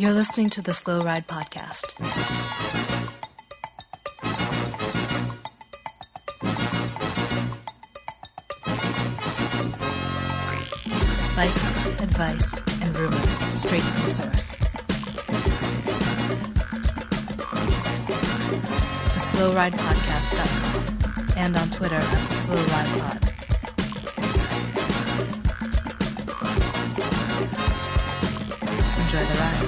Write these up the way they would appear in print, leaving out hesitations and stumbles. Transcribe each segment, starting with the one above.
You're listening to the Slow Ride Podcast. Bikes, advice, and rumors straight from the source. TheSlowRidePodcast.com and on Twitter at TheSlowRidePod. Enjoy the ride.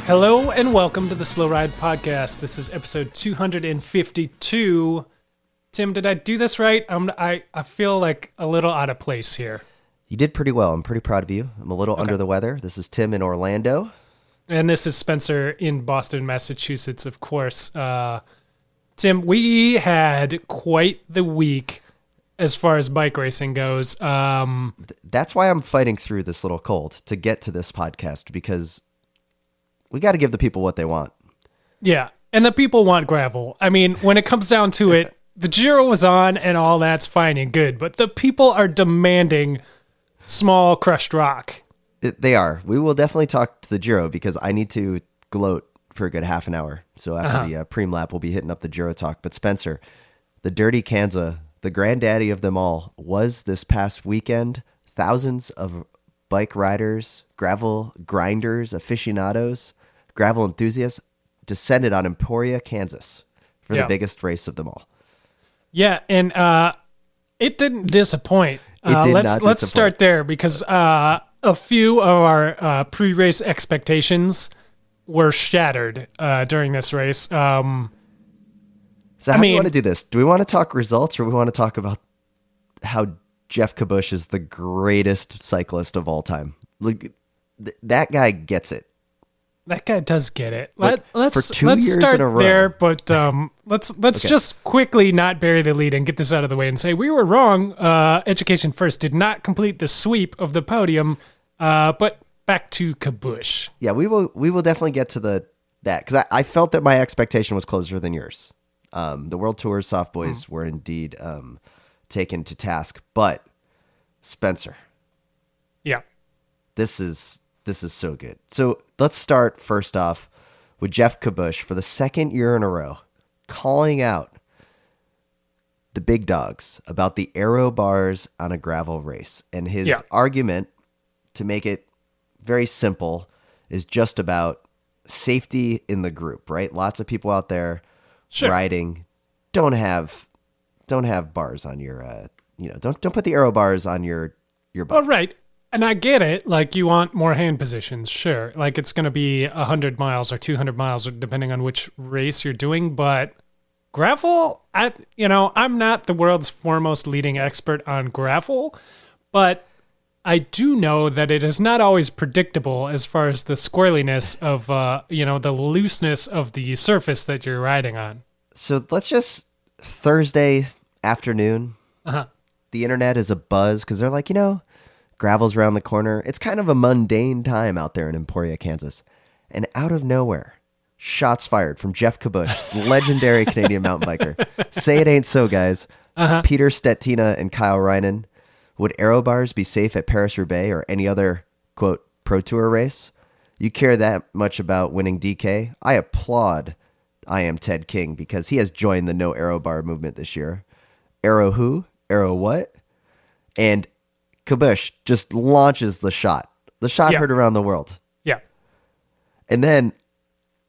Hello and welcome to the Slow Ride Podcast. This is episode 252. Tim, did I do this right? I feel like a little out of place here. You did pretty well. I'm pretty proud of you. I'm a little under the weather. This is Tim in Orlando. And this is Spencer in Boston, Massachusetts, of course. Tim, we had quite the week as far as bike racing goes. That's why I'm fighting through this little cold to get to this podcast, because we got to give the people what they want. Yeah, and the people want gravel. I mean, when it comes down to it, the Giro was on and all that's fine and good, but the people are demanding small crushed rock. They are. We will definitely talk to the Giro because I need to gloat for a good half an hour. So after the Preem lap, we'll be hitting up the Giro talk. But Spencer, the dirty Kanza, the granddaddy of them all, was this past weekend. Thousands of bike riders, gravel grinders, aficionados, gravel enthusiasts descended on Emporia, Kansas for the biggest race of them all. Yeah, and it didn't disappoint. Let's start there because a few of our pre-race expectations were shattered during this race. So how do you want to do this? Do we want to talk results, or we want to talk about how Jeff Kabush is the greatest cyclist of all time? Like, that guy gets it. That guy does get it. Let's start there, but let's just quickly not bury the lead and get this out of the way and say we were wrong. Education First did not complete the sweep of the podium, but back to Kabush. Yeah, we will definitely get to that because I felt that my expectation was closer than yours. The World Tour soft boys were indeed taken to task, but Spencer, yeah, this is so good. So let's start first off with Jeff Kabush for the second year in a row, calling out the big dogs about the aero bars on a gravel race. And his argument, to make it very simple, is just about safety in the group, right? Lots of people out there riding don't have bars on your, don't put the aero bars on your bike. Oh, right. And I get it. Like, you want more hand positions, sure. Like, it's going to be 100 miles or 200 miles, depending on which race you're doing. But gravel, I'm not the world's foremost leading expert on gravel, but I do know that it is not always predictable as far as the squirreliness of, the looseness of the surface that you're riding on. So let's just, Thursday afternoon, the internet is abuzz because they're like, gravel's around the corner. It's kind of a mundane time out there in Emporia, Kansas. And out of nowhere, shots fired from Jeff Kabush, legendary Canadian mountain biker. Say it ain't so, guys. Peter Stetina and Kyle Reinen. Would aero bars be safe at Paris-Roubaix or any other, quote, Pro Tour race? You care that much about winning DK? I applaud I Am Ted King because he has joined the no aero bar movement this year. Aero who? Aero what? And Kabush just launches the shot. The shot heard around the world. Yeah. And then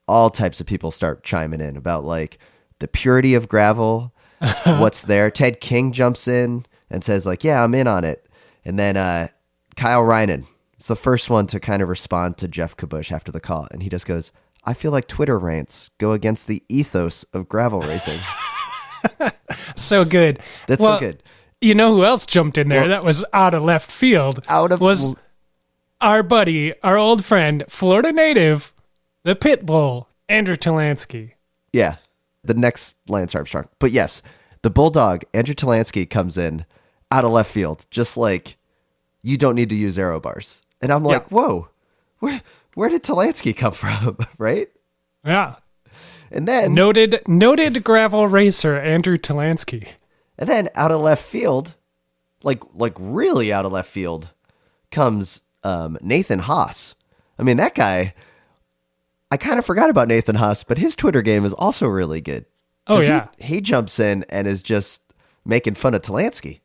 all types of people start chiming in about like the purity of gravel, what's there. Ted King jumps in and says like, yeah, I'm in on it. And then Kyle Reinen is the first one to kind of respond to Jeff Kabush after the call. And he just goes, I feel like Twitter rants go against the ethos of gravel racing. So good. That's so good. You know who else jumped in there that was out of left field? Was our buddy, our old friend, Florida native, the pit bull, Andrew Talansky. Yeah, the next Lance Armstrong. But yes, the bulldog, Andrew Talansky, comes in out of left field, just like, you don't need to use aero bars. And I'm like, whoa, where did Talansky come from, right? Yeah. And then noted gravel racer Andrew Talansky. And then out of left field, like really out of left field comes Nathan Haas. I mean, that guy, I kind of forgot about Nathan Haas, but his Twitter game is also really good. Oh, yeah. He jumps in and is just making fun of Talansky.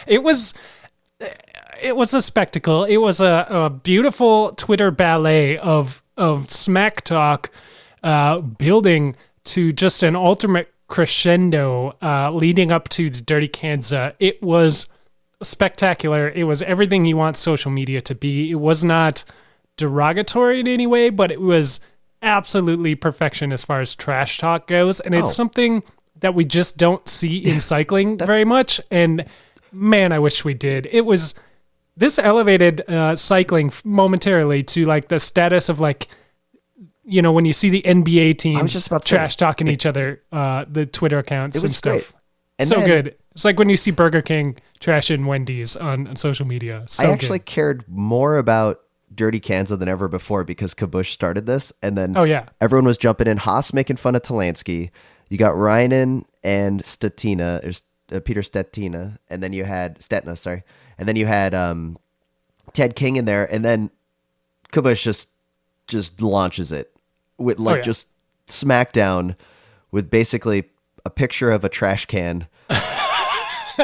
It was a spectacle. It was a beautiful Twitter ballet of smack talk, building to just an ultimate crescendo, leading up to the Dirty Kanza. It was spectacular. It was everything you want social media to be. It was not derogatory in any way, but it was absolutely perfection as far as trash talk goes. And it's something that we just don't see in cycling very much. And man, I wish we did. This elevated cycling momentarily to like the status of like, you know, when you see the NBA teams trash talking each other, the Twitter accounts and stuff. Great. And so good. It's like when you see Burger King trashing Wendy's on social media. So I actually cared more about Dirty Kanza than ever before because Kabush started this, and then everyone was jumping in. Haas making fun of Talansky. You got Reinen and Stetina, Peter Stetina, and then you had Stetna, sorry, and then you had Ted King in there, and then Kabush just launches it with just smackdown with basically a picture of a trash can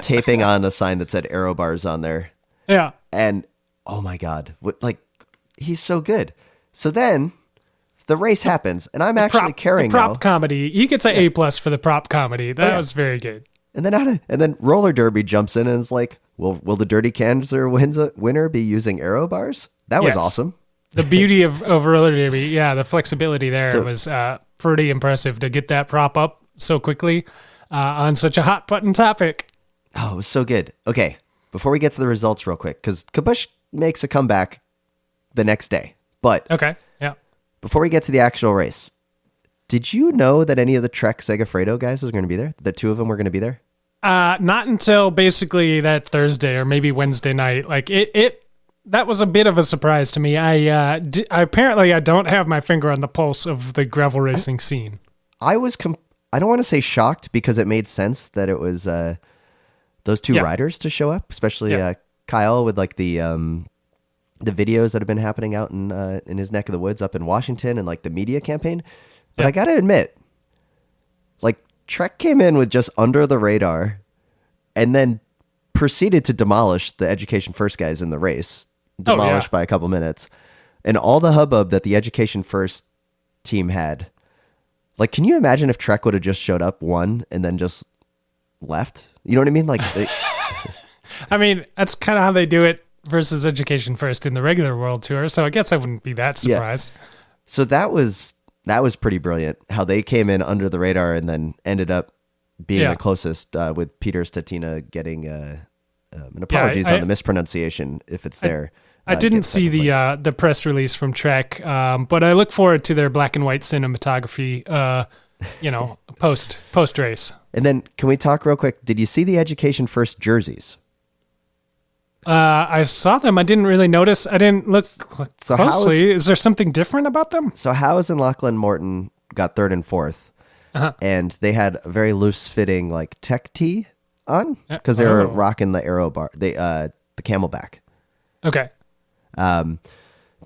taping on a sign that said Aero Bars on there. Yeah, and oh my god, he's so good. So then the race happens, and I'm actually carrying the prop now. comedy. He gets an A+ for the prop comedy. That was very good. And then Roller Derby jumps in and is like, "Will the Dirty Kanza winner be using Aero Bars?" That was awesome. The beauty of Roller Derby, the flexibility there was pretty impressive to get that prop up so quickly on such a hot button topic. Oh, it was so good. Okay, before we get to the results real quick, because Kabush makes a comeback the next day. But before we get to the actual race, did you know that any of the Trek Segafredo guys was going to be there? The two of them were going to be there? Not until basically that Thursday or maybe Wednesday night. Like that was a bit of a surprise to me. I apparently don't have my finger on the pulse of the gravel racing scene. I don't want to say shocked because it made sense that it was those two riders to show up, especially Kyle with like the videos that have been happening out in his neck of the woods up in Washington and like the media campaign. But I got to admit, like Trek came in with just under the radar and then proceeded to demolish the Education First guys in the race, demolished by a couple minutes. And all the hubbub that the Education First team had. Like, can you imagine if Trek would have just showed up, won, and then just left? You know what I mean? Like, I mean, that's kind of how they do it versus Education First in the regular World Tour. So I guess I wouldn't be that surprised. Yeah. So that was pretty brilliant how they came in under the radar and then ended up being the closest with Peter Stetina getting and apologies on the mispronunciation if it's there. I didn't see the press release from Trek, but I look forward to their black and white cinematography, post race. And then can we talk real quick? Did you see the Education First jerseys? I saw them. I didn't really notice. I didn't look closely. Is there something different about them? So Howes and Lachlan Morton got third and fourth, and they had a very loose fitting like tech tee on because they were rocking the Aero Bar, the Camelback. Okay. But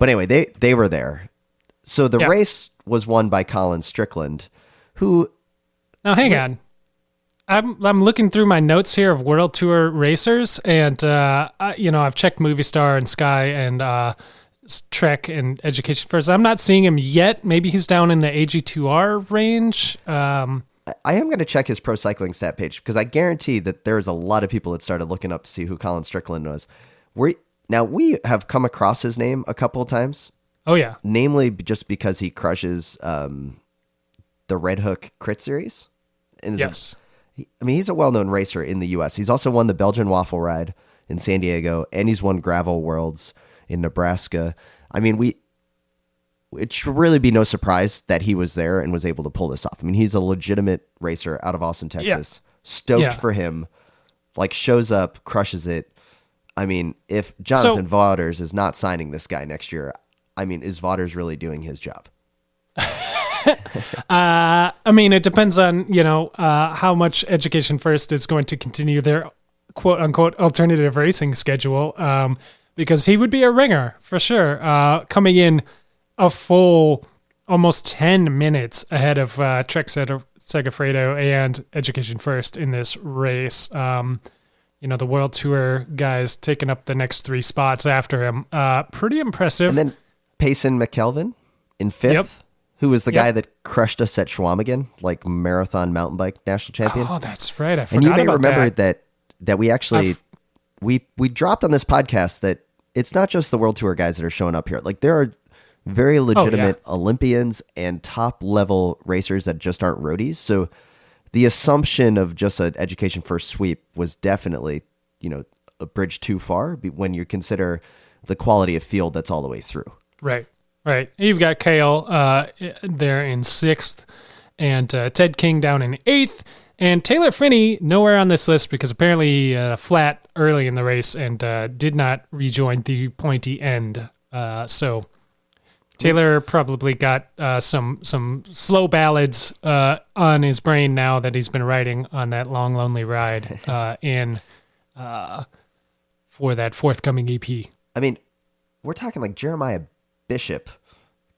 anyway, they were there. So the race was won by Colin Strickland, who. Now hang on. I'm looking through my notes here of World Tour racers, and I've checked Movistar and Sky and Trek and Education First. I'm not seeing him yet. Maybe he's down in the AG2R range. I am going to check his pro cycling stat page because I guarantee that there's a lot of people that started looking up to see who Colin Strickland was. Now we have come across his name a couple of times. Oh yeah, namely just because he crushes the Red Hook Crit Series. Yes. He's a well-known racer in the U.S. He's also won the Belgian Waffle Ride in San Diego, and he's won Gravel Worlds in Nebraska. I mean, it should really be no surprise that he was there and was able to pull this off. I mean, he's a legitimate racer out of Austin, Texas. Yeah. Stoked for him. Like, shows up, crushes it. I mean, if Jonathan Vaughters is not signing this guy next year, I mean, is Vaughters really doing his job? I mean, it depends on, how much Education First is going to continue their quote unquote alternative racing schedule, because he would be a ringer for sure, coming in a full almost 10 minutes ahead of Trek Segafredo and Education First in this race. The World Tour guys taking up the next 3 spots after him. Pretty impressive. And then Payson McKelvin in 5th. Yep. Who was the guy that crushed us at Schwamigan, like marathon mountain bike national champion? Oh, that's right. I forgot and you may about remember that we actually we dropped on this podcast that it's not just the World Tour guys that are showing up here. Like there are very legitimate Olympians and top level racers that just aren't roadies. So the assumption of just an education first sweep was definitely, a bridge too far when you consider the quality of field that's all the way through. Right. You've got Kale there in 6th, and Ted King down in 8th, and Taylor Finney nowhere on this list because apparently flat early in the race and did not rejoin the pointy end. So Taylor probably got some slow ballads on his brain now that he's been riding on that long, lonely ride for that forthcoming EP. I mean, we're talking like Jeremiah Bishop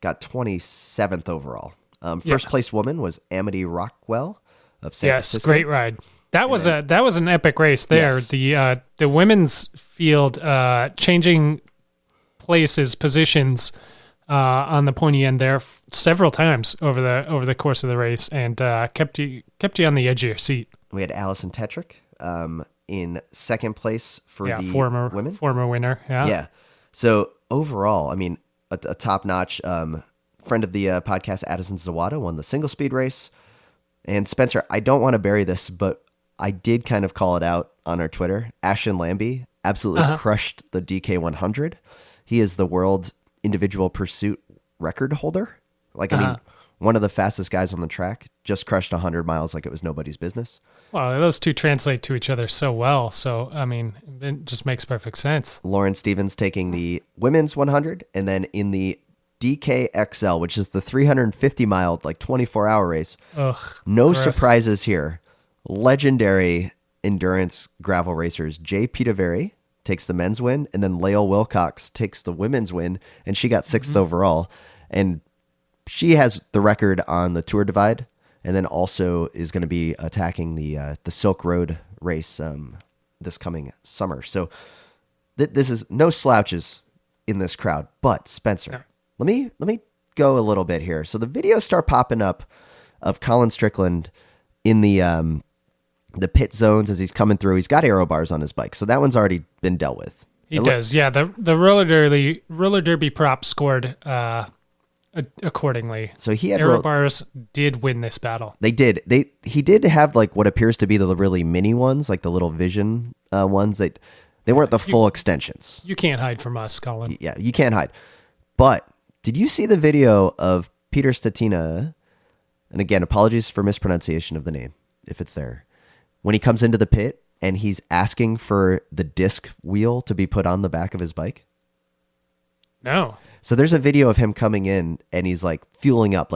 got 27th overall. First place woman was Amity Rockwell of San Francisco. Great ride. That was an epic race there. Yes. The women's field changing positions on the pointy end there several times over the course of the race, and kept you on the edge of your seat. We had Allison Tetrick in 2nd place for the women. Former winner. Yeah. Yeah. So overall, I mean, a top-notch friend of the podcast, Addison Zawada, won the single speed race. And Spencer, I don't want to bury this, but I did kind of call it out on our Twitter. Ashton Lambie absolutely crushed the DK 100. He is the world individual pursuit record holder. I mean, one of the fastest guys on the track, just crushed 100 miles like it was nobody's business. Well, those two translate to each other so well. So, I mean, it just makes perfect sense. Lauren Stevens taking the women's 100, and then in the DKXL, which is the 350-mile, 24-hour race. No gross. Surprises here. Legendary endurance gravel racers Jay Pitaveri takes the men's win, and then Lael Wilcox takes the women's win, and she got 6th overall. And she has the record on the Tour Divide, and then also is going to be attacking the Silk Road race this coming summer. So this is no slouches in this crowd. But Spencer, let me go a little bit here. So the videos start popping up of Colin Strickland in the pit zones as he's coming through. He's got aero bars on his bike, so that one's already been dealt with. He does, yeah. The roller derby prop scored accordingly. So he had aero bars did win this battle. They did. He did have what appears to be the really mini ones, like the little Vision ones. They weren't the full extensions. You can't hide from us, Colin. Yeah, you can't hide. But did you see the video of Peter Stetina? And again, apologies for mispronunciation of the name if it's there. When he comes into the pit and he's asking for the disc wheel to be put on the back of his bike? No. So there's a video of him coming in and he's fueling up,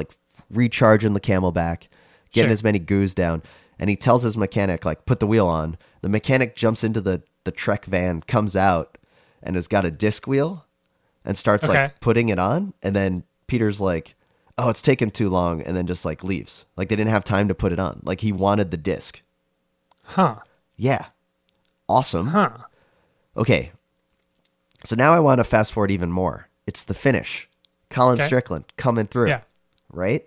recharging the Camelback, getting as many goos down. And he tells his mechanic, put the wheel on. The mechanic jumps into the Trek van, comes out and has got a disc wheel and starts putting it on. And then Peter's like, oh, it's taking too long. And then just leaves. They didn't have time to put it on. He wanted the disc. Huh. Yeah. Awesome. Huh. Okay. So now I want to fast forward even more. It's the finish. Colin Strickland coming through. Yeah. Right?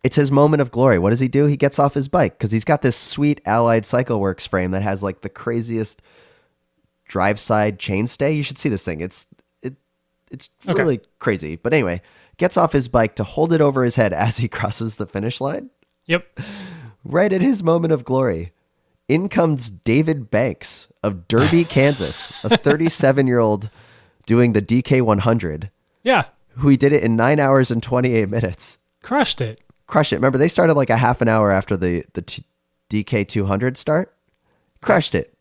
It's his moment of glory. What does he do? He gets off his bike because he's got this sweet Allied Cycleworks frame that has the craziest drive side chainstay. You should see this thing. It's really crazy. But anyway, gets off his bike to hold it over his head as he crosses the finish line. Yep. Right at his moment of glory. In comes David Banks of Derby, Kansas, a 37-year-old doing the DK 100. Yeah. Who he did it in 9 hours and 28 minutes. Crushed it. Remember, they started a half an hour after the DK 200 start. Crushed it.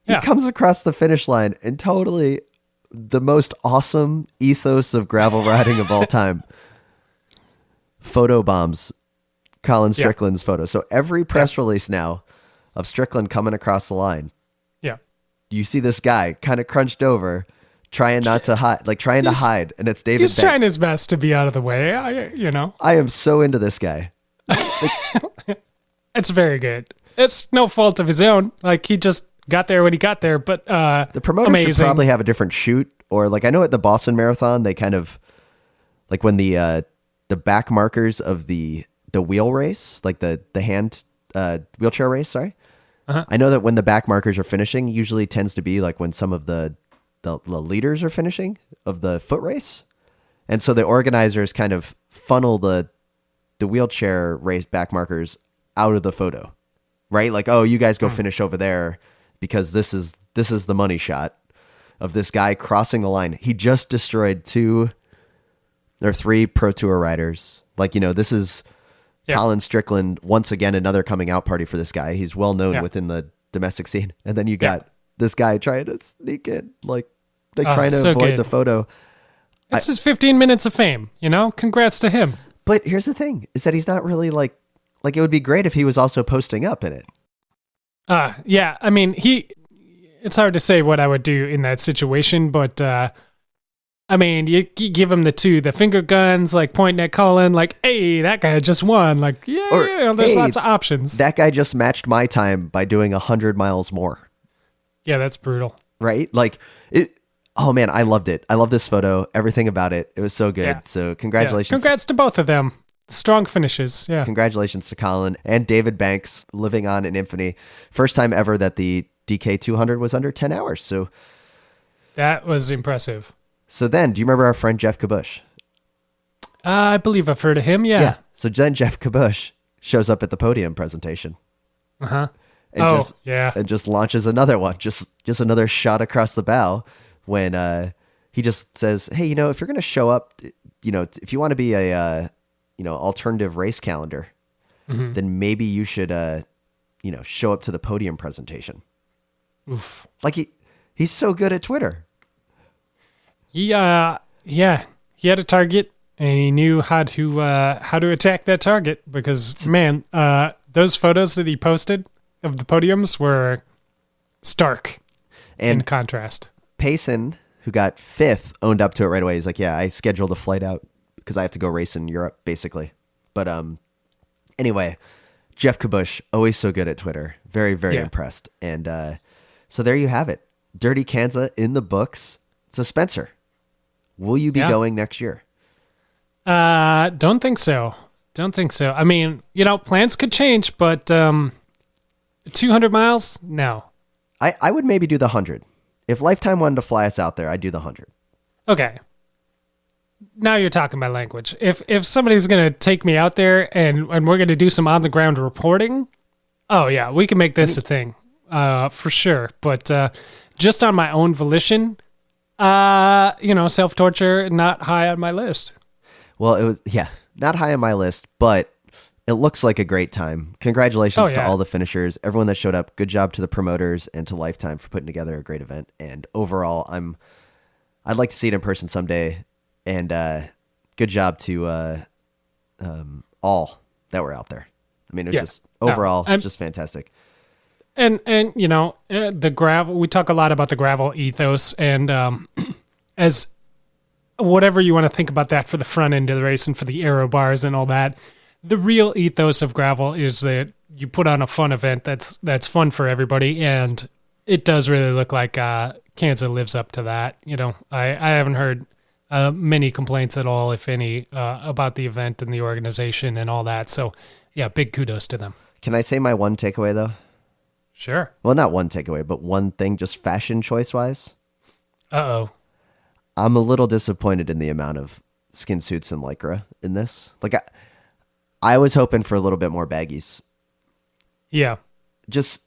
He comes across the finish line and totally the most awesome ethos of gravel riding of all time. Photo bombs Colin Strickland's photo. So every press release now of Strickland coming across the line you see this guy kind of crunched over, trying not to hide, like trying to hide, and it's David He's Banks. trying his best to be out of the way. I am so into this guy. It's very good. It's no fault of his own. Like, he just got there when he got there, but The promoters should probably have a different shoot, or like I know at the Boston Marathon they kind of like when the back markers of the wheel race, like the hand wheelchair race. Sorry, I know that when the back markers are finishing, usually tends to be like when some of the leaders are finishing of the foot race, and so the organizers kind of funnel the wheelchair race back markers out of the photo, right? Like, oh, you guys go finish over there because this is the money shot of this guy crossing the line. He just destroyed 2 or 3 Pro Tour riders. Like, this is Colin Strickland, once again, another coming out party for this guy. He's well known within the domestic scene. And then you got this guy trying to sneak in, like trying to avoid the photo. It's his 15 minutes of fame, Congrats to him. But here's the thing, is that he's not really like it would be great if he was also posting up in it. Yeah, I mean, it's hard to say what I would do in that situation, but I mean, you give him the finger guns, like pointing at Colin, like, hey, that guy just won. Like, there's lots of options. That guy just matched my time by doing 100 miles more. Yeah, that's brutal. Right? Like, oh man, I loved it. I love this photo, everything about it. It was so good. Yeah. So congratulations. Yeah. Congrats to both of them. Strong finishes. Yeah. Congratulations to Colin and David Banks, living on in infamy. First time ever that the DK 200 was under 10 hours. So that was impressive. So then, do you remember our friend Jeff Kabush? I believe I've heard of him. Yeah. So then Jeff Kabush shows up at the podium presentation. And just launches another one, just another shot across the bow when he just says, hey, if you're going to show up, if you want to be a alternative race calendar, then maybe you should show up to the podium presentation. Oof. Like he's so good at Twitter. He had a target and he knew how to attack that target because man, those photos that he posted of the podiums were stark in contrast. Payson, who got 5th, owned up to it right away. He's like, yeah, I scheduled a flight out because I have to go race in Europe, basically. But anyway, Jeff Kabush, always so good at Twitter. Very, very impressed. And so there you have it. Dirty Kanza in the books. So Spencer, will you be going next year? Don't think so. I mean, plans could change, but 200 miles? No. I would maybe do the 100. If Lifetime wanted to fly us out there, I'd do the 100. Okay. Now you're talking my language. If somebody's going to take me out there and we're going to do some on-the-ground reporting, oh, yeah, we can make this a thing for sure. But just on my own volition, self-torture, not high on my list. Well, it was, not high on my list, but it looks like a great time. Congratulations to all the finishers, everyone that showed up. Good job to the promoters and to Lifetime for putting together a great event. And overall, I'd like to see it in person someday. And good job to all that were out there. I mean, it was just overall just fantastic. And the gravel, we talk a lot about the gravel ethos, and as whatever you want to think about that for the front end of the race and for the aero bars and all that, the real ethos of gravel is that you put on a fun event that's fun for everybody, and it does really look like Kanza lives up to that. I haven't heard many complaints at all, if any, about the event and the organization and all that. So, yeah, big kudos to them. Can I say my one takeaway, though? Sure. Well, not one takeaway, but one thing, just fashion choice-wise. Uh-oh. I'm a little disappointed in the amount of skin suits and Lycra in this. Like, I was hoping for a little bit more baggies. Yeah. Just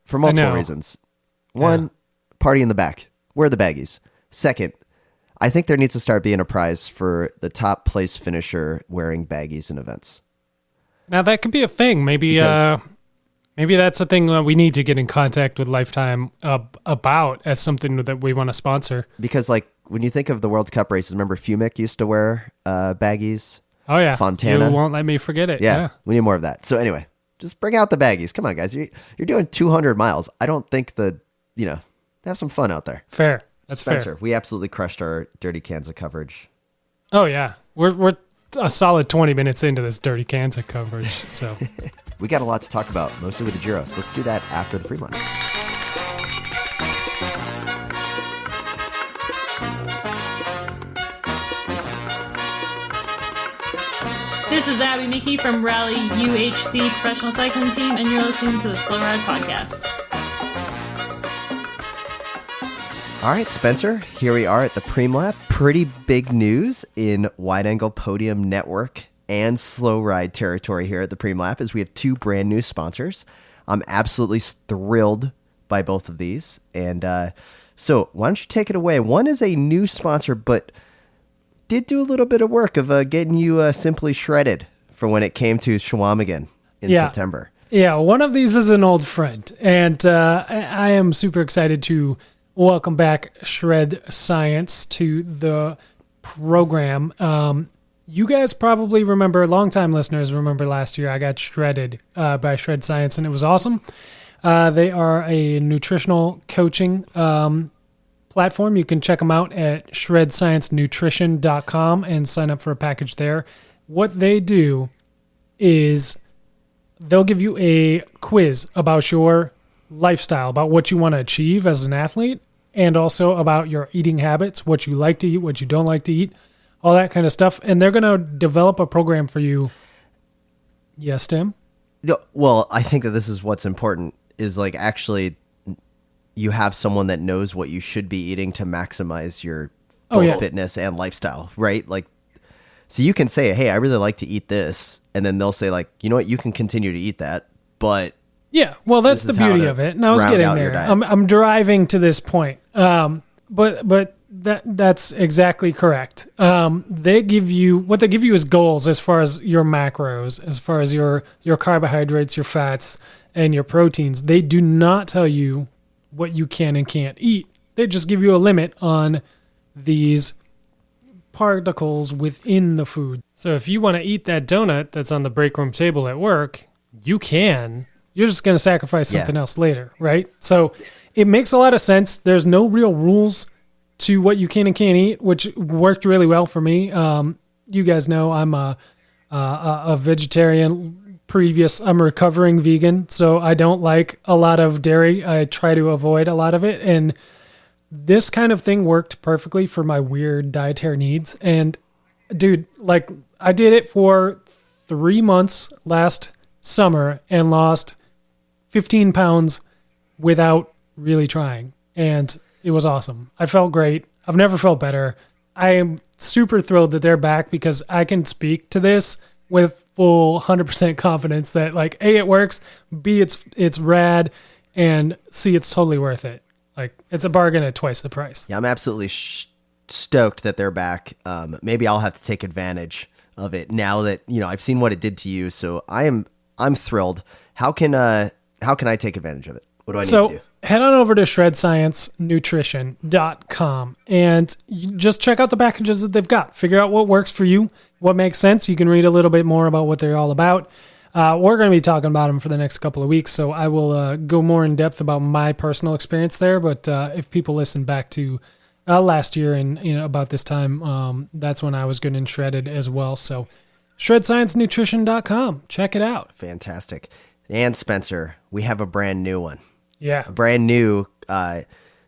for multiple reasons. One, party in the back. Where are the baggies? Second, I think there needs to start being a prize for the top place finisher wearing baggies in events. Now, that could be a thing. Maybe that's a thing that we need to get in contact with Lifetime about as something that we want to sponsor. Because, like, when you think of the World Cup races, remember Fumic used to wear baggies? Oh, yeah. Fontana. You won't let me forget it. Yeah, we need more of that. So anyway, just bring out the baggies. Come on, guys. You're doing 200 miles. I don't think have some fun out there. Fair. That's Spencer, fair. we absolutely crushed our Dirty Kanza coverage. Oh, yeah. We're a solid 20 minutes into this Dirty Kanza coverage, so... We got a lot to talk about, mostly with the Giros. Let's do that after the pre-line. This is Abby Mickey from Rally UHC Professional Cycling Team, and you're listening to the Slow Ride Podcast. All right, Spencer, here we are at the Preem-Lap. Pretty big news in Wide Angle Podium Network and Slow Ride territory here at the Preem-Lap as we have 2 brand new sponsors. I'm absolutely thrilled by both of these. And so why don't you take it away? One is a new sponsor, but did do a little bit of work of getting you simply shredded for when it came to Chequamegon in September. Yeah, one of these is an old friend, and I am super excited to welcome back Shred Science to the program. You guys probably remember, longtime listeners remember last year I got shredded by Shred Science, and it was awesome. They are a nutritional coaching platform. You can check them out at shredsciencenutrition.com and sign up for a package there. What they do is they'll give you a quiz about your lifestyle, about what you want to achieve as an athlete, and also about your eating habits, what you like to eat, what you don't like to eat, all that kind of stuff. And they're going to develop a program for you. Yes, Tim? Well, I think that this is what's important is like actually you have someone that knows what you should be eating to maximize your fitness and lifestyle, right? Like, so you can say, hey, I really like to eat this. And then they'll say like, you know what, you can continue to eat that, but yeah, well, that's the beauty of it. And I was getting there. I'm driving to this point. But that's exactly correct. They give you, what they give you is goals as far as your macros, as far as your carbohydrates, your fats, and your proteins. They do not tell you what you can and can't eat. They just give you a limit on these particles within the food. So if you want to eat that donut that's on the break room table at work, you can. You're just going to sacrifice something else later, right? So it makes a lot of sense. There's no real rules to what you can and can't eat, which worked really well for me. You guys know I'm a vegetarian. I'm a recovering vegan, so I don't like a lot of dairy. I try to avoid a lot of it, and this kind of thing worked perfectly for my weird dietary needs. And dude, like I did it for 3 months last summer and lost 15 pounds without really trying, and it was awesome. I felt great. I've never felt better. I am super thrilled that they're back because I can speak to this with full 100% confidence that like A, it works, B, it's rad, and C, it's totally worth it. Like it's a bargain at twice the price. Yeah, I'm absolutely stoked that they're back. Maybe I'll have to take advantage of it now that, you know, I've seen what it did to you. So I'm thrilled. How can I take advantage of it? What do I need to do? Head on over to shredsciencenutrition.com and you just check out the packages that they've got. Figure out what works for you, what makes sense. You can read a little bit more about what they're all about. We're going to be talking about them for the next couple of weeks, so I will go more in depth about my personal experience there. But if people listen back to last year and about this time, that's when I was good and shredded as well. So shredsciencenutrition.com. Check it out. Fantastic. And Spencer, we have a brand new one. Yeah. A brand new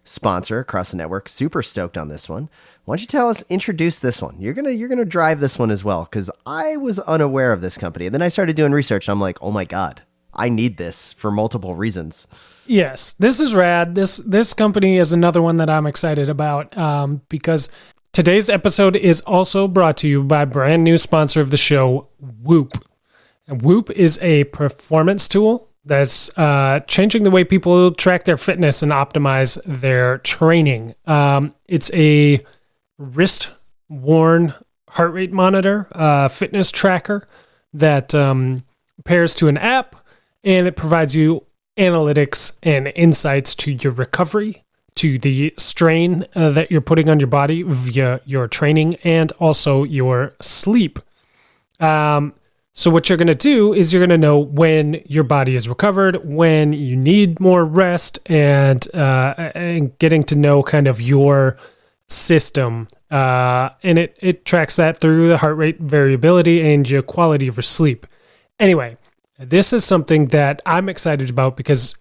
sponsor across the network. Super stoked on this one. Why don't you introduce this one? You're gonna drive this one as well, because I was unaware of this company. And then I started doing research and I'm like, oh my God, I need this for multiple reasons. Yes, this is rad. This company is another one that I'm excited about because today's episode is also brought to you by a brand new sponsor of the show, Whoop. And Whoop is a performance tool that's changing the way people track their fitness and optimize their training. It's a wrist-worn heart rate monitor, fitness tracker that pairs to an app, and it provides you analytics and insights to your recovery, to the strain that you're putting on your body via your training, and also your sleep. So what you're going to do is you're going to know when your body is recovered, when you need more rest, and getting to know kind of your system. And it tracks that through the heart rate variability and your quality of your sleep. Anyway, this is something that I'm excited about because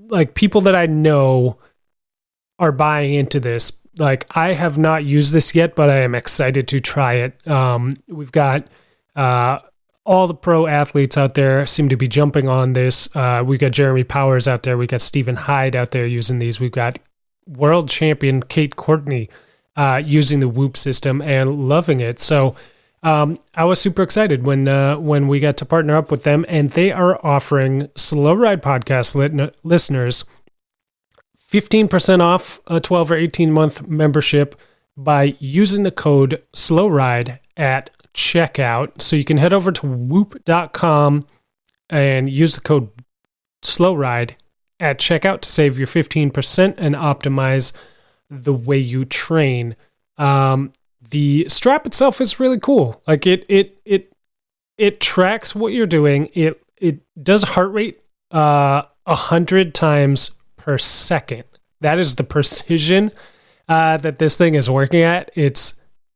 like people that I know are buying into this. Like I have not used this yet, but I am excited to try it. We've got all the pro athletes out there seem to be jumping on this. We've got Jeremy Powers out there. We got Stephen Hyde out there using these. We've got world champion Kate Courtney using the Whoop system and loving it. So I was super excited when we got to partner up with them, and they are offering Slow Ride Podcast listeners 15% off a 12 or 18 month membership by using the code SLOWRIDE at checkout. So you can head over to whoop.com and use the code SLOWRIDE at checkout to save your 15% and optimize the way you train. The strap itself is really cool. Like it tracks what you're doing. It does heart rate 100 times per second. That is the precision that this thing is working at.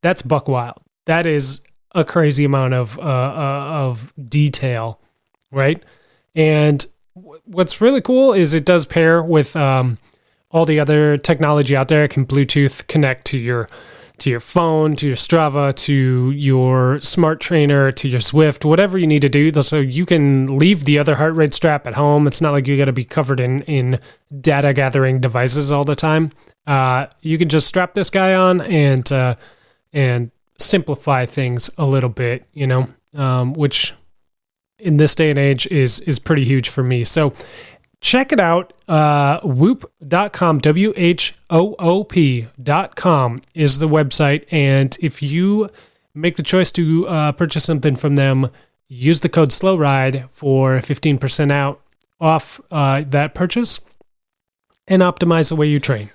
That's buck wild. That is a crazy amount of detail, right? And what's really cool is it does pair with all the other technology out there. It can Bluetooth connect to your phone, to your Strava, to your smart trainer, to your Zwift, whatever you need to do. So you can leave the other heart rate strap at home. It's not like you got to be covered in data gathering devices all the time. You can just strap this guy on and simplify things a little bit, which in this day and age is pretty huge for me. So check it out. Whoop.com, WHOOP.com is the website. And if you make the choice to purchase something from them, use the code SLOWRIDE for 15% off that purchase and optimize the way you train.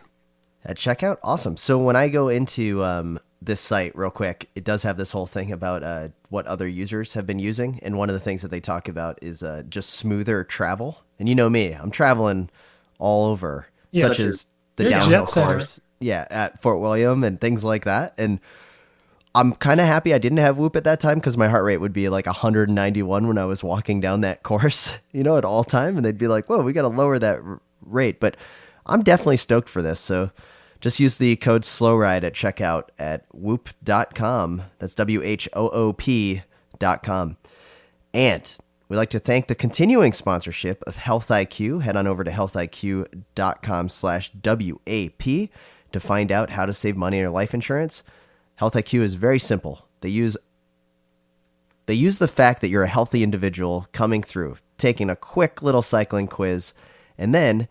At checkout? Awesome. So when I go into this site real quick, it does have this whole thing about what other users have been using. And one of the things that they talk about is just smoother travel. And you know me, I'm traveling all over, such as the downhill course at Fort William and things like that. And I'm kind of happy I didn't have Whoop at that time because my heart rate would be like 191 when I was walking down that course, at all time. And they'd be like, whoa, we got to lower that rate. But I'm definitely stoked for this. So just use the code SLOWRIDE at checkout at whoop.com. That's WHOOP.com. And we'd like to thank the continuing sponsorship of Health IQ. Head on over to healthiq.com/WAP to find out how to save money on your life insurance. Health IQ is very simple. They use the fact that you're a healthy individual coming through, taking a quick little cycling quiz, and then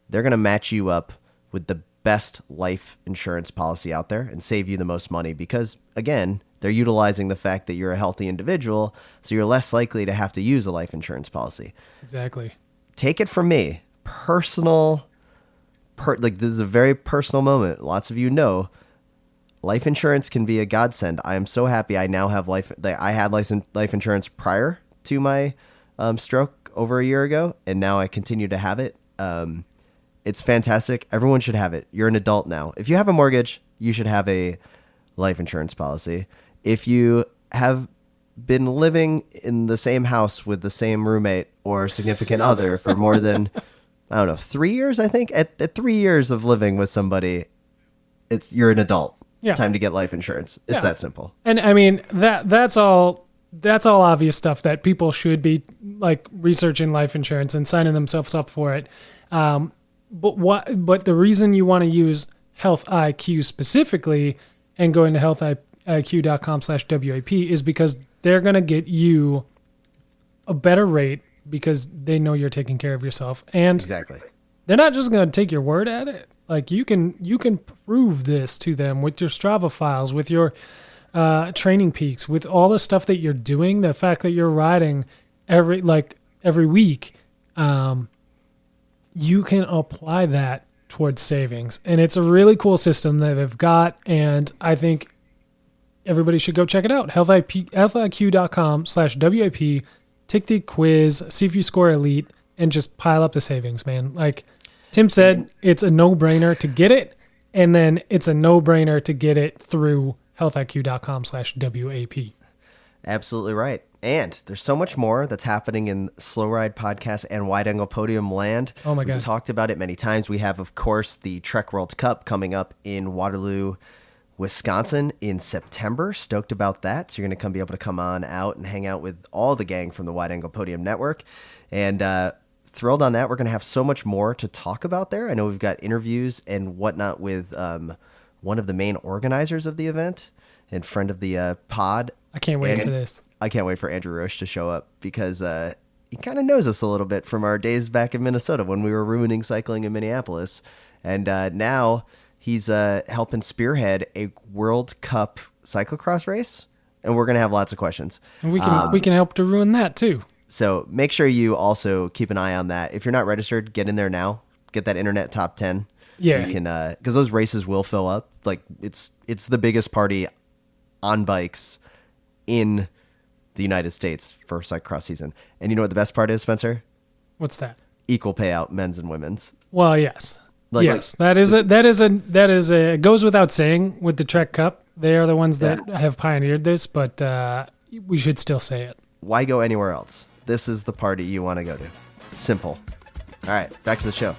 they're going to match you up with the best life insurance policy out there and save you the most money because, again, they're utilizing the fact that you're a healthy individual, so you're less likely to have to use a life insurance policy. Exactly. Take it from me. This is a very personal moment. Lots of you know life insurance can be a godsend. I am so happy I now have I had life insurance prior to my stroke over a year ago, and now I continue to have it. It's fantastic. Everyone should have it. You're an adult now. If you have a mortgage, you should have a life insurance policy. If you have been living in the same house with the same roommate or significant other for more than, 3 years, I think. At 3 years of living with somebody, you're an adult. Yeah. Time to get life insurance. It's that simple. And I mean, that's all obvious stuff that people should be like researching life insurance and signing themselves up for it. But the reason you want to use Health IQ specifically and going to healthiq.com/WAP is because they're going to get you a better rate because they know you're taking care of yourself. And exactly. They're not just going to take your word at it. Like you can prove this to them with your Strava files, with your training peaks, with all the stuff that you're doing, the fact that you're riding every week. You can apply that towards savings. And it's a really cool system that they've got. And I think everybody should go check it out. healthiq.com/WIP. Take the quiz, see if you score elite, and just pile up the savings, man. Like Tim said, it's a no-brainer to get it, and then it's a no-brainer to get it through healthiq.com/WAP. Absolutely right. And there's so much more that's happening in Slow Ride Podcast and Wide Angle Podium land. Oh my God. We've talked about it many times. We have, of course, the Trek World Cup coming up in Waterloo, Wisconsin in September. Stoked about that. So you're going to be able to come on out and hang out with all the gang from the Wide Angle Podium Network. And thrilled on that. We're going to have so much more to talk about there. I know we've got interviews and whatnot with one of the main organizers of the event and friend of the pod. I can't wait for this. I can't wait for Andrew Roche to show up because he kind of knows us a little bit from our days back in Minnesota when we were ruining cycling in Minneapolis. And now he's helping spearhead a World Cup cyclocross race. And we're going to have lots of questions. And we can help to ruin that too. So make sure you also keep an eye on that. If you're not registered, get in there now. Get that internet top 10. Yeah. So you can, because those races will fill up. Like it's the biggest party on bikes in the United States for cyclocross season. And you know what the best part is, Spencer? What's that? Equal payout, men's and women's. Well, yes. Yes, that is it goes without saying with the Trek Cup. They are the ones that have pioneered this, but we should still say it. Why go anywhere else? This is the party you want to go to. Simple. All right, back to the show.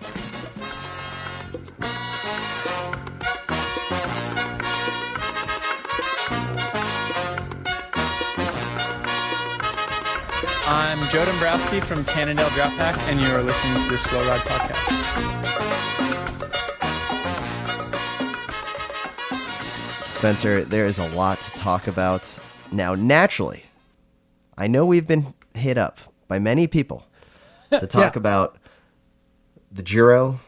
I'm Joe Dombrowski from Cannondale Drop Pack, and you are listening to the Slow Ride Podcast. Spencer, there is a lot to talk about. Now, naturally, I know we've been hit up by many people to talk about the Giro,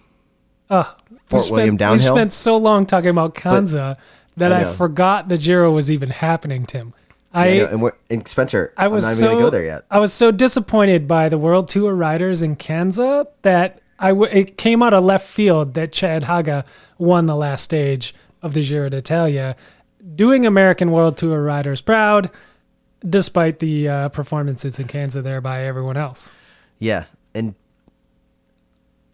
Fort William downhill. We spent so long talking about Kanza that I forgot the Giro was even happening, Tim. And Spencer, I'm not even going to go there yet. I was so disappointed by the World Tour riders in Kanza that it came out of left field that Chad Haga won the last stage of the Giro d'Italia, doing American World Tour riders proud, despite the performances in Kanza there by everyone else. Yeah, and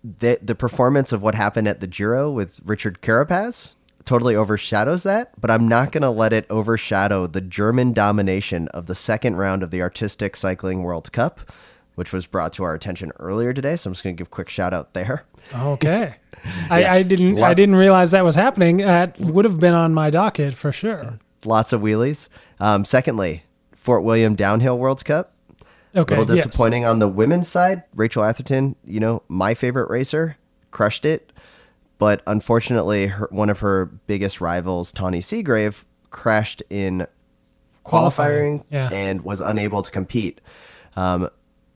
the performance of what happened at the Giro with Richard Carapaz totally overshadows that, but I'm not going to let it overshadow the German domination of the second round of the Artistic Cycling World Cup, which was brought to our attention earlier today. So I'm just going to give a quick shout out there. Okay. I didn't realize that was happening. That would have been on my docket for sure. Lots of wheelies. Secondly, Fort William Downhill World Cup. Okay. A little disappointing on the women's side. Rachel Atherton, my favorite racer, crushed it. But unfortunately, one of her biggest rivals, Tawny Seagrave, crashed in qualifying and was unable to compete.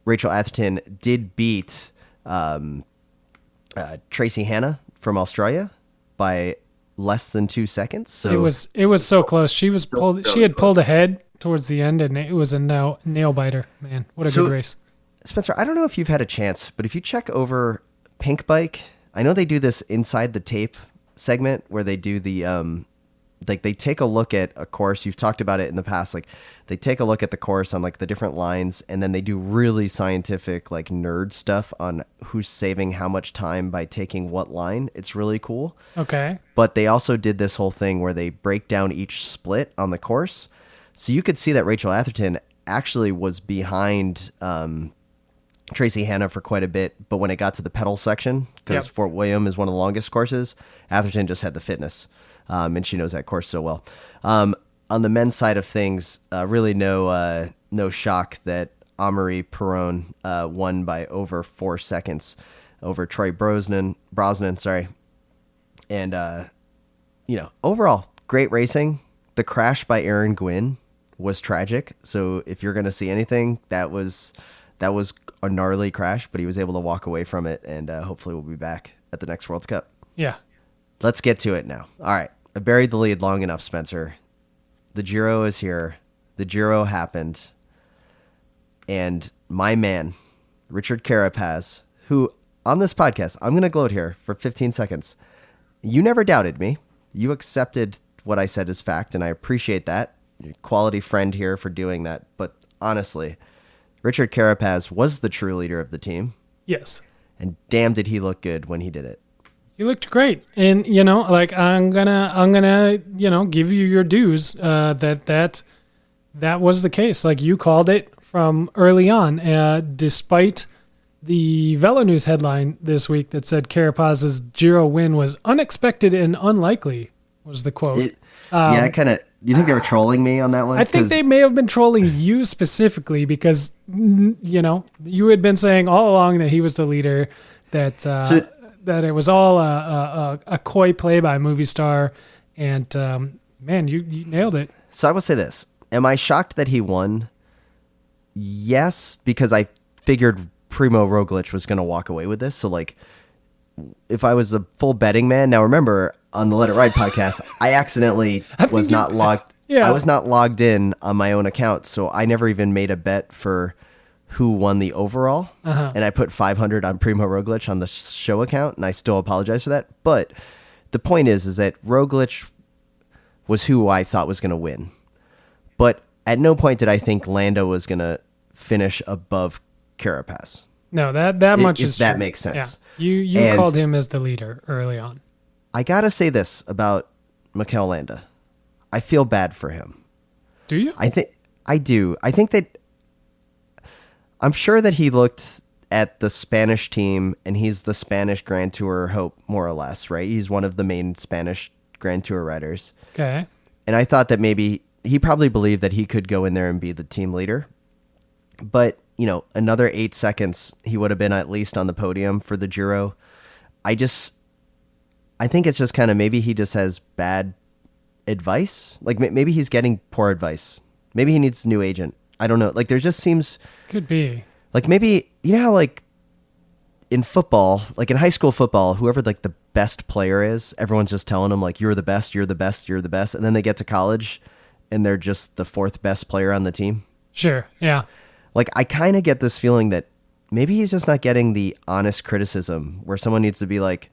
Rachel Atherton did beat Tracy Hanna from Australia by less than 2 seconds. So it was so close. She had pulled ahead towards the end, and it was a nail biter. Man, what a good race. Spencer, I don't know if you've had a chance, but if you check over Pink Bike, I know they do this inside the tape segment where they do the like they take a look at a course. You've talked about it in the past. Like they take a look at the course on like the different lines, and then they do really scientific like nerd stuff on who's saving how much time by taking what line. It's really cool. Okay. But they also did this whole thing where they break down each split on the course. So you could see that Rachel Atherton actually was behind Tracy Hanna for quite a bit, but when it got to the pedal section, because Fort William is one of the longest courses, Atherton just had the fitness, and she knows that course so well. On the men's side of things, really no shock that Amaury Perron won by over 4 seconds over Troy Brosnan, and overall great racing. The crash by Aaron Gwynn was tragic, so if you're going to see anything, that was a gnarly crash, but he was able to walk away from it, and hopefully we'll be back at the next World Cup. Yeah. Let's get to it now. All right. I buried the lead long enough, Spencer. The Giro is here. The Giro happened. And my man, Richard Carapaz, who on this podcast, I'm going to gloat here for 15 seconds. You never doubted me. You accepted what I said as fact, and I appreciate that. quality friend here for doing that. But honestly, Richard Carapaz was the true leader of the team. Yes. And damn, did he look good when he did it. You looked great. And, like I'm gonna, give you your dues, that was the case. Like you called it from early on, despite the Velo News headline this week that said Carapaz's Giro win was unexpected and unlikely, was the quote. You think they were trolling me on that one? I think they may have been trolling you specifically because, you had been saying all along that he was the leader, that that it was all a coy play by movie star, and man, you nailed it. So I will say this. Am I shocked that he won? Yes, because I figured Primo Roglic was going to walk away with this. So, like, if I was a full betting man, now remember on the Let It Ride podcast, I accidentally was not logged. Yeah. I was not logged in on my own account, so I never even made a bet for who won the overall. And I put 500 on Primo Roglic on the show account, and I still apologize for that. But the point is that Roglic was who I thought was going to win. But at no point did I think Landa was going to finish above Carapaz. No, that much is if that true. makes sense. Yeah. You called him as the leader early on. I got to say this about Mikel Landa. I feel bad for him. Do you? I do. I think that I'm sure that he looked at the Spanish team, and he's the Spanish Grand Tour hope, more or less, right? He's one of the main Spanish Grand Tour riders. Okay. And I thought that maybe he probably believed that he could go in there and be the team leader. But, another 8 seconds, he would have been at least on the podium for the Giro. I think it's just kind of maybe he just has bad advice. Like maybe he's getting poor advice. Maybe he needs a new agent. I don't know. Like there just seems... Could be. Like maybe, how like in football, like in high school football, whoever like the best player is, everyone's just telling them like, you're the best, you're the best, you're the best. And then they get to college and they're just the fourth best player on the team. Sure. Yeah. Like I kind of get this feeling that maybe he's just not getting the honest criticism where someone needs to be like,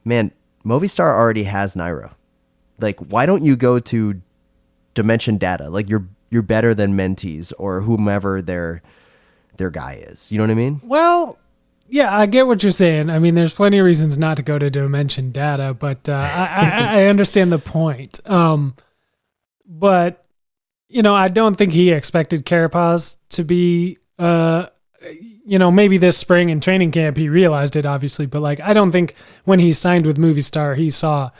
man, Movistar already has Nairo. Like, why don't you go to Dimension Data? Like you're better than Mentees or whomever their guy is. You know what I mean? Well, yeah, I get what you're saying. I mean, there's plenty of reasons not to go to Dimension Data, but I understand the point. But, I don't think he expected Carapaz to be, maybe this spring in training camp, he realized it, obviously. But, like, I don't think when he signed with Movistar, he saw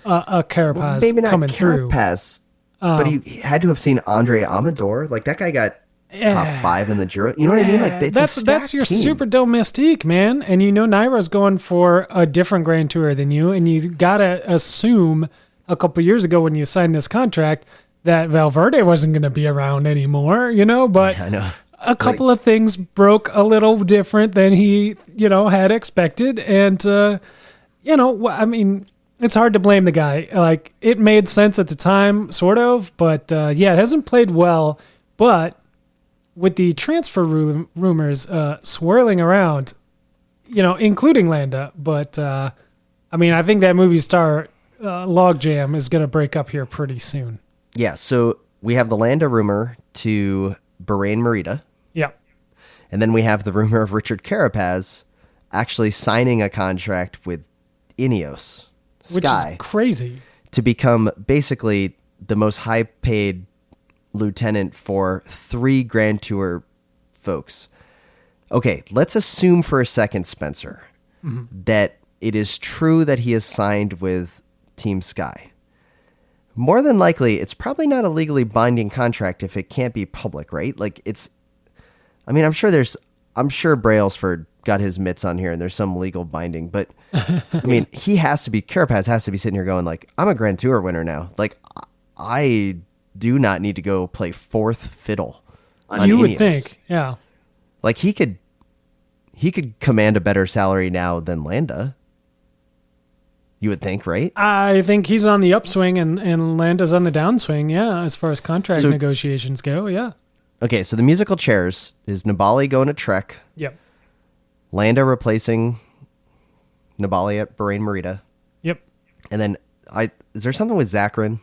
a Carapaz maybe not coming through. Carapaz, but he had to have seen Andre Amador. Like, that guy got top 5 in the Giro. You know what I mean? Like that's your team. super domestique, man. And Naira's going for a different Grand Tour than you, and you gotta assume a couple years ago when you signed this contract that Valverde wasn't going to be around anymore. But I know. A couple of things broke a little different than he had expected, and I mean, it's hard to blame the guy. Like it made sense at the time, sort of, but it hasn't played well, but. With the transfer rumors swirling around, including Landa, but I think that Movistar logjam is going to break up here pretty soon. Yeah, so we have the Landa rumor to Bahrain Merida. Yeah. And then we have the rumor of Richard Carapaz actually signing a contract with Ineos Sky. Which is crazy. To become basically the most high-paid lieutenant for 3 Grand Tour folks. Okay, let's assume for a second, Spencer, that it is true that he is signed with Team Sky. More than likely, it's probably not a legally binding contract if it can't be public, right? Like I'm sure Brailsford got his mitts on here and there's some legal binding, but Carapaz has to be sitting here going like, I'm a Grand Tour winner now. Like I do not need to go play 4th fiddle on You would Ineos. think, yeah. Like he could command a better salary now than Landa. You would think, right? I think he's on the upswing and Landa's on the downswing, yeah, as far as contract negotiations go, yeah. Okay, so the musical chairs is Nibali going to Trek. Yep. Landa replacing Nibali at Bahrain Merida. Yep. And then is there something with Zakarin?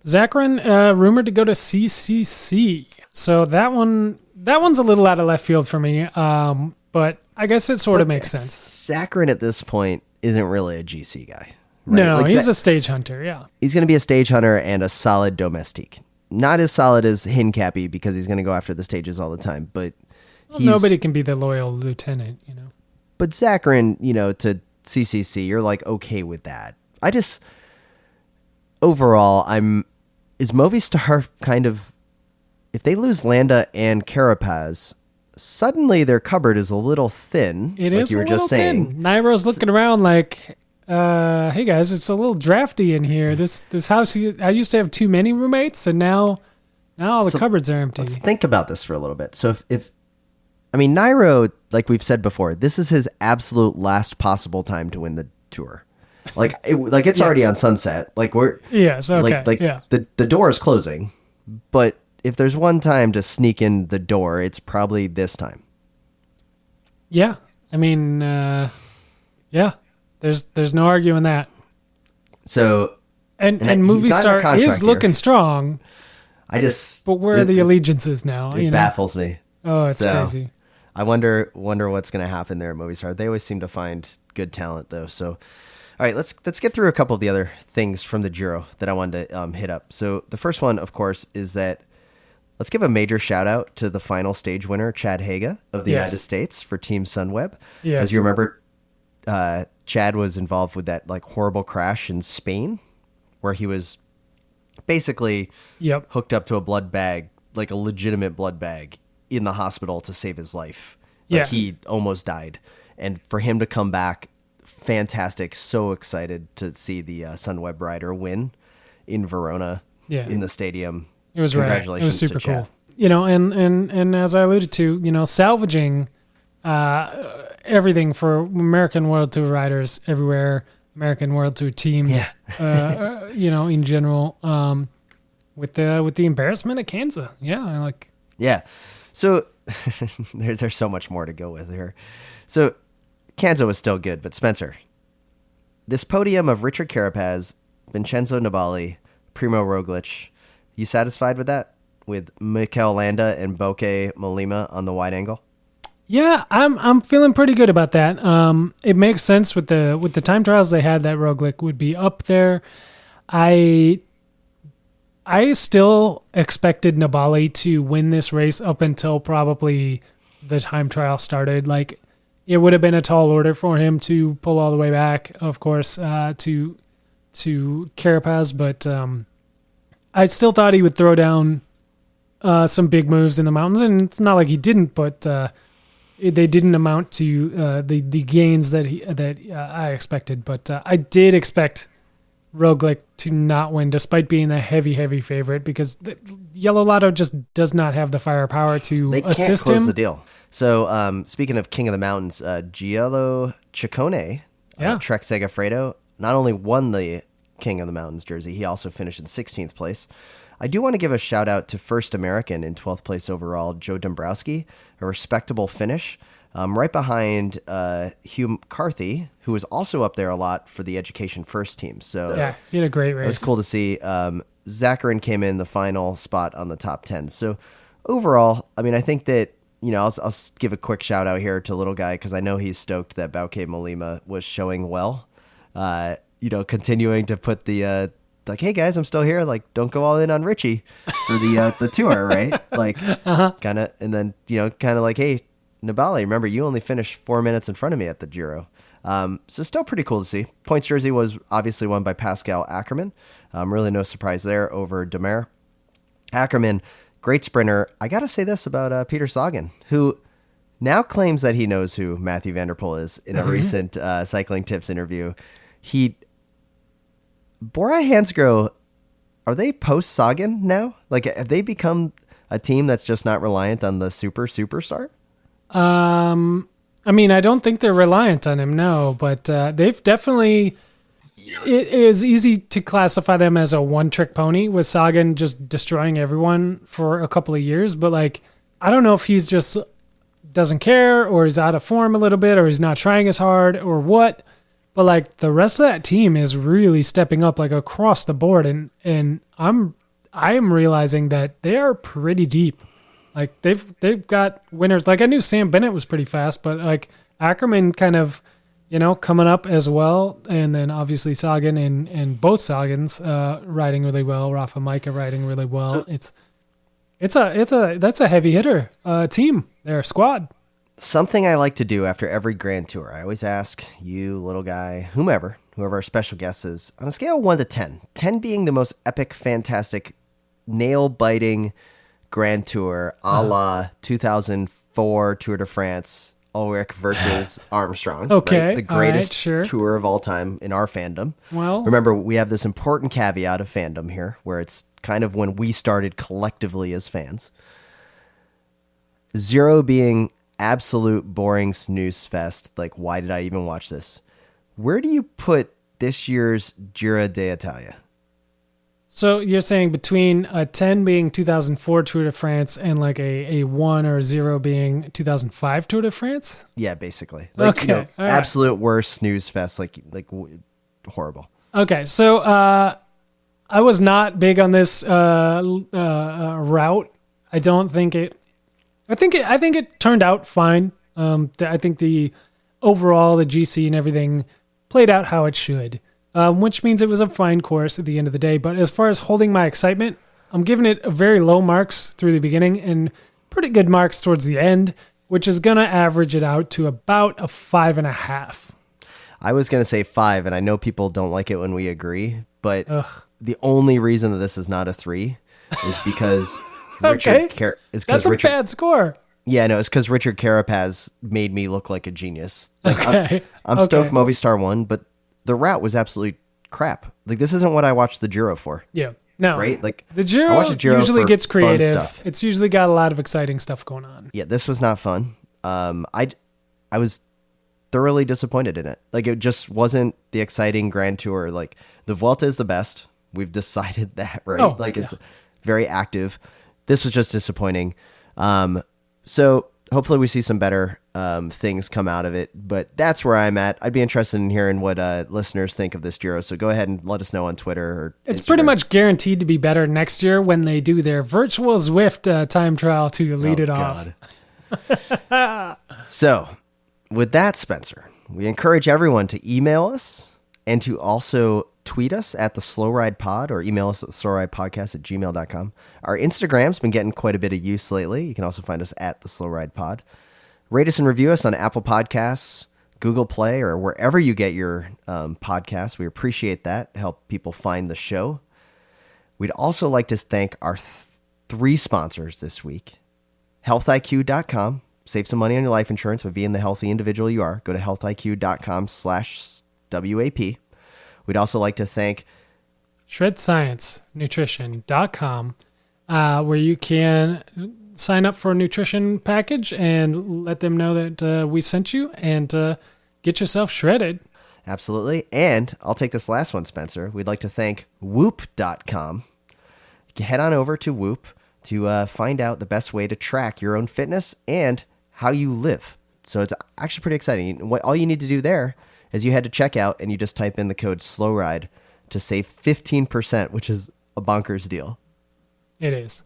Zachary, rumored to go to CCC. So that one's a little out of left field for me. But I guess it sort of makes sense. Zachary at this point isn't really a GC guy. Right? No, Like, he's a stage hunter. Yeah. he's going to be a stage hunter and a solid domestique. Not as solid as Hincappy because he's going to go after the stages all the time, but Nobody can be the loyal lieutenant, you know. But Zachary, to CCC, you're like okay with that. Overall, is Movistar kind of, if they lose Landa and Carapaz, suddenly their cupboard is a little thin. It like is you were a little just saying. thin. Nairo's looking around like, hey guys, it's a little drafty in here. This house, I used to have too many roommates, and now all the cupboards are empty. Let's think about this for a little bit. So if Nairo, like we've said before, this is his absolute last possible time to win the tour. Like it's already on sunset. Like we're Yes, okay. Yeah. the door is closing, but if there's one time to sneak in the door, it's probably this time. Yeah. I mean, yeah. There's no arguing that. So And he's not in a Movistar contract is looking here. strong, but where are the allegiances now? It baffles me. Oh, it's So, crazy. I wonder what's going to happen there at Movistar. They always seem to find good talent, though. So, all right, let's get through a couple of the other things from the Giro that I wanted to hit up. So the first one, of course, is that let's give a major shout out to the final stage winner, Chad Haga of the Yes. United States for Team Sunweb. Yes. As you remember, Chad was involved with that like horrible crash in Spain, where he was basically Yep. hooked up to a blood bag, like a legitimate blood bag, in the hospital to save his life. Like Yeah. he almost died. And for him to come back, fantastic. So excited to see the Sunweb rider win in Verona in the stadium. It was rad. Congratulations It was super to Chad. cool. And as I alluded to, salvaging everything for American World Tour riders everywhere, American World Tour teams, in general, with the embarrassment of Kanza. Yeah. So there's so much more to go with here. So Kanza was still good, but Spencer, this podium of Richard Carapaz, Vincenzo Nibali, Primo Roglic, you satisfied with that? With Mikel Landa and Bokeh Molema on the wide angle? Yeah, I'm feeling pretty good about that. It makes sense with the time trials they had that Roglic would be up there. I still expected Nibali to win this race up until probably the time trial started. Like, it would have been a tall order for him to pull all the way back, of course, to Carapaz, but I still thought he would throw down some big moves in the mountains, and it's not like he didn't, but they didn't amount to the gains that I expected. But I did expect Roglic to not win, despite being a heavy favorite, because Yellow Lotto just does not have the firepower to They can't assist close him. the deal. So speaking of King of the Mountains, Giello Ciccone, Trek Segafredo, not only won the King of the Mountains jersey, he also finished in 16th place. I do want to give a shout out to First American in 12th place overall, Joe Dombrowski, a respectable finish. Right behind Hugh McCarthy, who was also up there a lot for the Education First team. So Yeah, he had a great race. it was cool to see. Zachary came in the final spot on the top 10. So overall, I mean, I think that, I'll give a quick shout out here to little guy, because I know he's stoked that Bokeh Molema was showing well. Continuing to put the like, hey guys, I'm still here. Like, don't go all in on Richie for the tour, right? Like, kind of, and then kind of like, hey, Nibali, remember you only finished 4 minutes in front of me at the Giro. So still pretty cool to see. Points jersey was obviously won by Pascal Ackermann. Really no surprise there over Demer. Ackermann, great sprinter. I got to say this about Peter Sagan, who now claims that he knows who Matthew Van Der Poel is in a recent Cycling Tips interview. Bora Hansgrohe, are they post Sagan now? Like, have they become a team that's just not reliant on the superstar? I mean, I don't think they're reliant on him, no, but they've definitely. It is easy to classify them as a one-trick pony, with Sagan just destroying everyone for a couple of years. But like, I don't know if he's just doesn't care, or he's out of form a little bit, or he's not trying as hard, or what. but like the rest of that team is really stepping up like across the board, and I am realizing that they are pretty deep. Like they've got winners. Like I knew Sam Bennett was pretty fast, but like Ackerman kind of, coming up as well. And then obviously Sagan and both Sagans riding really well. Rafa Micah riding really well. So, that's a heavy hitter team there, squad. Something I like to do after every Grand Tour, I always ask you, little guy, whoever our special guest is, on a scale of 1 to 10, 10 being the most epic, fantastic, nail-biting Grand Tour, a la 2004 Tour de France, Ulrich versus Armstrong. Okay, right? The greatest all right, sure. tour of all time in our fandom. Well, remember, we have this important caveat of fandom here, where it's kind of when we started collectively as fans. 0 being absolute boring snooze fest. Like, why did I even watch this? Where do you put this year's Giro d'Italia? So you're saying between a 10 being 2004 Tour de France and like a 1 or 0 being 2005 Tour de France? Yeah, basically. Like, okay. Absolute worst snooze fest, like horrible. Okay, so I was not big on this route. I don't think it. I think it turned out fine. I think the overall the GC and everything played out how it should. Which means it was a fine course at the end of the day. But as far as holding my excitement, I'm giving it a very low marks through the beginning and pretty good marks towards the end, which is going to average it out to about a 5.5. I was going to say 5, and I know people don't like it when we agree, but the only reason that this is not a 3 is because okay. That's a bad score. Yeah, no, it's because Richard Carapaz made me look like a genius. Like, okay. I'm stoked Movistar won, but the route was absolute crap. Like, this isn't what I watched the Giro for. Yeah. No. Right? Like, the Giro usually gets creative. It's usually got a lot of exciting stuff going on. Yeah, this was not fun. I was thoroughly disappointed in it. Like, it just wasn't the exciting Grand Tour. Like, the Vuelta is the best. We've decided that, right? Oh, like, it's very active. This was just disappointing. So hopefully we see some better things come out of it, but that's where I'm at. I'd be interested in hearing what listeners think of this Giro, so go ahead and let us know on Twitter or It's Instagram. pretty much guaranteed to be better next year when they do their virtual Zwift time trial to lead it off. So with that, Spencer, we encourage everyone to email us and to also tweet us at the Slow Ride Pod or email us at slowridepodcast@gmail.com. Our Instagram's been getting quite a bit of use lately. You can also find us at the Slow Ride Pod. Rate us and review us on Apple Podcasts, Google Play, or wherever you get your podcasts. We appreciate that. Help people find the show. We'd also like to thank our 3 sponsors this week. healthiq.com. Save some money on your life insurance by being the healthy individual you are. Go to healthiq.com/WAP. We'd also like to thank ShredScienceNutrition.com, where you can sign up for a nutrition package and let them know that we sent you and get yourself shredded. Absolutely. And I'll take this last one, Spencer. We'd like to thank Whoop.com. Head on over to Whoop to find out the best way to track your own fitness and how you live. So it's actually pretty exciting. All you need to do there is you head to checkout and you just type in the code SLOWRIDE to save 15%, which is a bonkers deal. It is.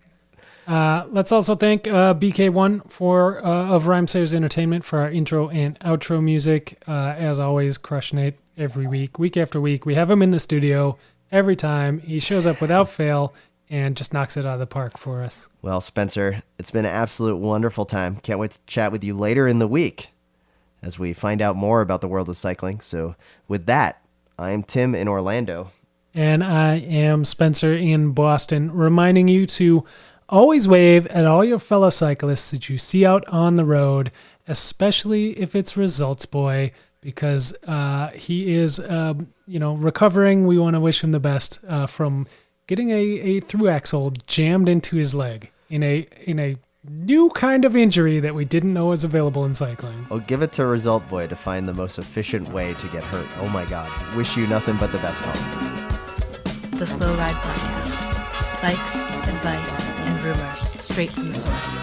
Let's also thank BK1 of Rhymesayers Entertainment for our intro and outro music. As always, crushing it every week after week. We have him in the studio every time. He shows up without fail and just knocks it out of the park for us. Well, Spencer, it's been an absolute wonderful time. Can't wait to chat with you later in the week as we find out more about the world of cycling. So with that, I'm Tim in Orlando. And I am Spencer in Boston, reminding you to always wave at all your fellow cyclists that you see out on the road, especially if it's Results Boy, because he is, recovering. We want to wish him the best from getting a through axle jammed into his leg in a new kind of injury that we didn't know was available in cycling. Oh, give it to Result Boy to find the most efficient way to get hurt. Oh my God. Wish you nothing but the best, Colin. The Slow Ride Podcast. Bikes, advice, and rumors straight from the source.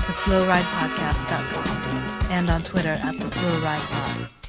TheSlowRidePodcast.com and on Twitter at TheSlowRidePod.